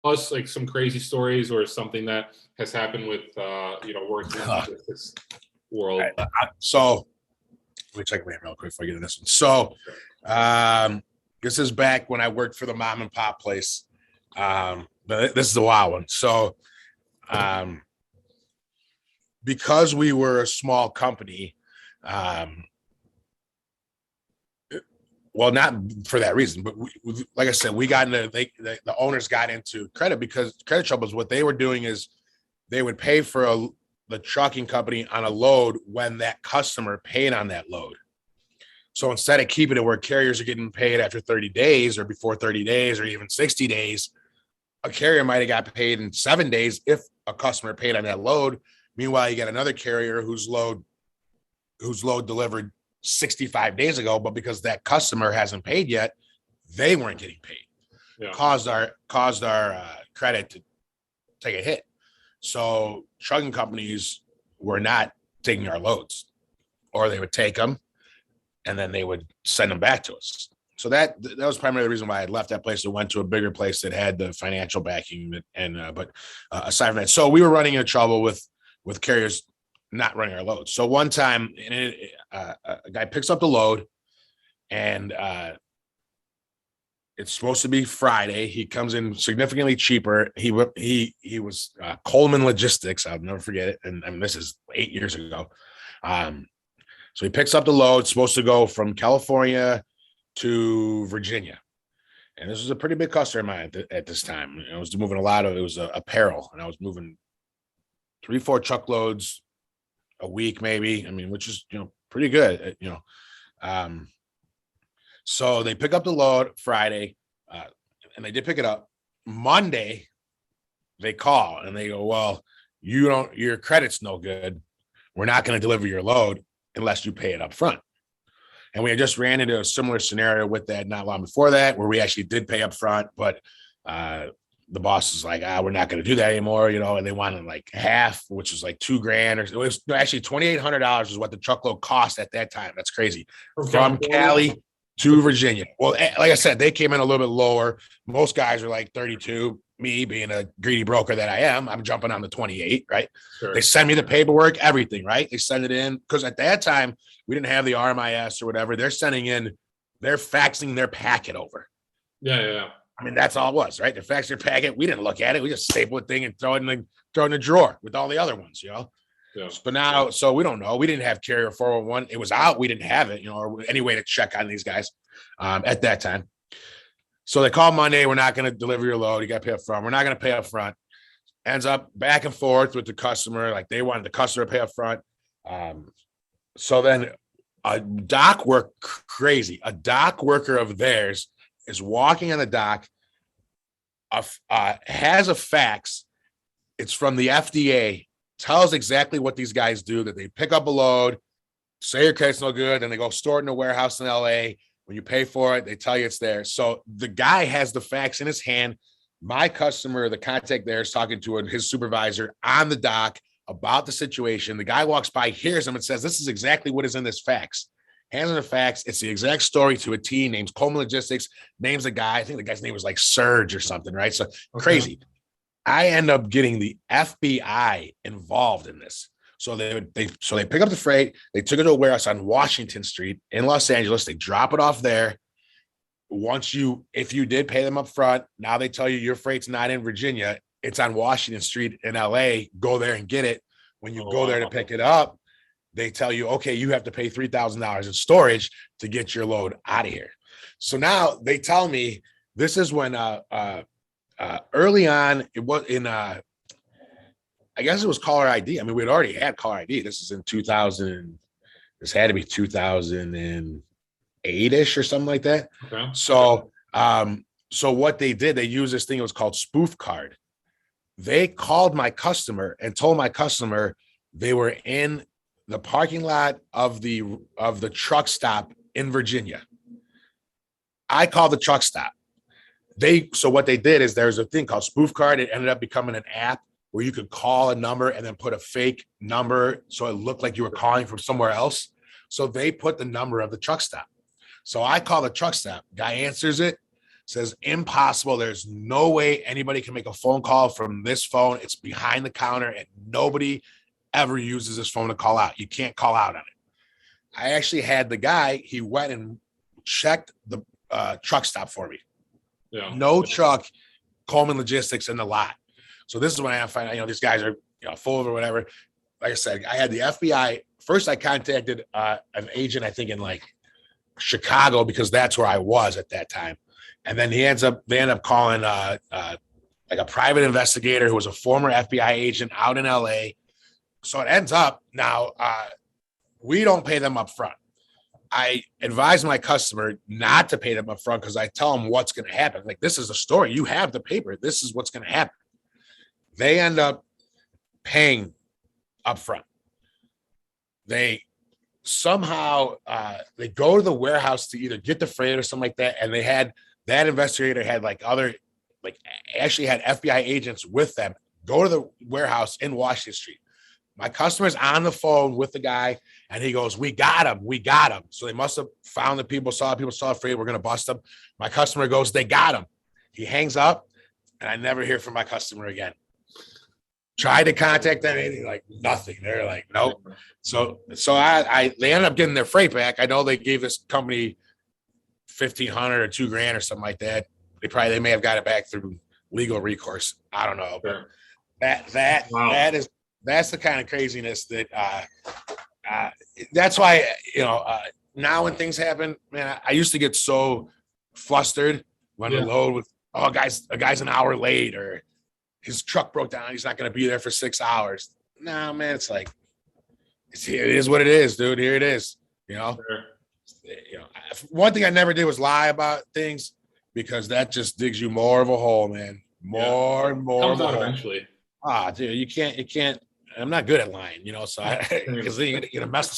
us like some crazy stories or something that has happened with working in this world? So let me check my real quick before I get into this one. So this is back when I worked for the mom and pop place. But this is a wild one. So because we were a small company, well, not for that reason, but like I said, we got into the owners got into credit because credit troubles. What they were doing is they would pay for the trucking company on a load when that customer paid on that load. So instead of keeping it where carriers are getting paid after 30 days or before 30 days or even 60 days, a carrier might have got paid in 7 days if a customer paid on that load. Meanwhile, you got another carrier whose load delivered 65 days ago, but because that customer hasn't paid yet, they weren't getting paid. Yeah. Caused our credit to take a hit. So trucking companies were not taking our loads, or they would take them and then they would send them back to us. So that was primarily the reason why I left that place and went to a bigger place that had the financial backing. But aside from that, so we were running into trouble with carriers not running our loads. So one time, a guy picks up the load, and it's supposed to be Friday. He comes in significantly cheaper. He was Coleman Logistics. I'll never forget it. And I mean, this is 8 years ago. So he picks up the load. It's supposed to go from California to Virginia. And this was a pretty big customer of mine at this time. I was moving it was apparel, and I was moving 3-4 truckloads a week, maybe. I mean, which is, pretty good, So they pick up the load Friday, and they did pick it up. Monday, they call and they go, well, your credit's no good. We're not going to deliver your load unless you pay it up front. And we had just ran into a similar scenario with that not long before that, where we actually did pay up front, but the boss is like, we're not going to do that anymore, and they wanted like half, which was like $2,000, or it was actually $2,800 is what the truckload cost at that time. That's crazy. From Cali to Virginia. Well, like I said, they came in a little bit lower. Most guys are like 32. Me being a greedy broker that I am, I'm jumping on the 28, right? Sure. They send me the paperwork, everything, right? They send it in because at that time we didn't have the RMIS or whatever. They're faxing their packet over. Yeah. I mean, that's all it was, right? They faxed their packet. We didn't look at it. We just staple the thing and throw it in the drawer with all the other ones, Yeah. But now, so we don't know. We didn't have carrier 401. It was out. We didn't have it, or any way to check on these guys at that time. So they call Monday. We're not going to deliver your load. You got to pay up front. We're not going to pay up front. Ends up back and forth with the customer. Like they wanted the customer to pay up front. So then a dock worker of theirs is walking on the dock, has a fax. It's from the FDA, tells exactly what these guys do, that they pick up a load, say your credit's no good, and they go store it in a warehouse in LA. When you pay for it, they tell you it's there. So the guy has the fax in his hand. My customer, the contact there, is talking to his supervisor on the dock about the situation. The guy walks by, hears him, and says, this is exactly what is in this fax. Hands on the fax. It's the exact story to a T. Names Coleman Logistics. Names the guy. I think the guy's name was like Serge or something, right? So crazy. I end up getting the FBI involved in this. So they pick up the freight. They took it to a warehouse on Washington Street in Los Angeles. They drop it off there. If you did pay them up front, now they tell you your freight's not in Virginia. It's on Washington Street in LA. Go there and get it. When you go there to pick it up, they tell you, okay, you have to pay $3,000 in storage to get your load out of here. So now they tell me this is when early on, it was in I guess it was caller ID. I mean, we'd already had caller ID. This is in 2000. This had to be 2008-ish or something like that. Okay. So what they did, they used this thing. It was called spoof card. They called my customer and told my customer they were in the parking lot of the truck stop in Virginia. I called the truck stop. So what they did is there's a thing called spoof card. It ended up becoming an app where you could call a number and then put a fake number so it looked like you were calling from somewhere else. So they put the number of the truck stop. So I call the truck stop. Guy answers it. says impossible. There's no way anybody can make a phone call from this phone. It's behind the counter and nobody ever uses this phone to call out. You can't call out on it. I actually had the guy, he went and checked the truck stop for me. Yeah. No truck, Coleman Logistics in the lot. So this is when I find out, these guys are full of or whatever. Like I said, I had the FBI. First, I contacted an agent, I think in like Chicago, because that's where I was at that time. And then they end up calling like a private investigator who was a former FBI agent out in LA. So it ends up now, we don't pay them up front. I advise my customer not to pay them up front because I tell them what's going to happen. Like, this is a story. You have the paper. This is what's going to happen. They end up paying up front. They somehow they go to the warehouse to either get the freight or something like that. And they had that investigator had actually had FBI agents with them go to the warehouse in Washington Street. My customer's on the phone with the guy and he goes, we got him. We got him. So they must have found the people, saw the freight. We're going to bust them. My customer goes, they got him. He hangs up and I never hear from my customer again. Tried to contact them, and like nothing. They're like, nope. So they ended up getting their freight back. I know they gave this company $1,500 or $2,000 or something like that. They may have got it back through legal recourse. I don't know, but that's the kind of craziness that that's why now when things happen, man, I used to get so flustered when the load was a guy's an hour late or his truck broke down. He's not going to be there for 6 hours. No, man, it's like, it is what it is, dude. Here it is. One thing I never did was lie about things because that just digs you more of a hole, man. More and more. Comes out eventually. Dude, you can't. I'm not good at lying, so because then you're gonna mess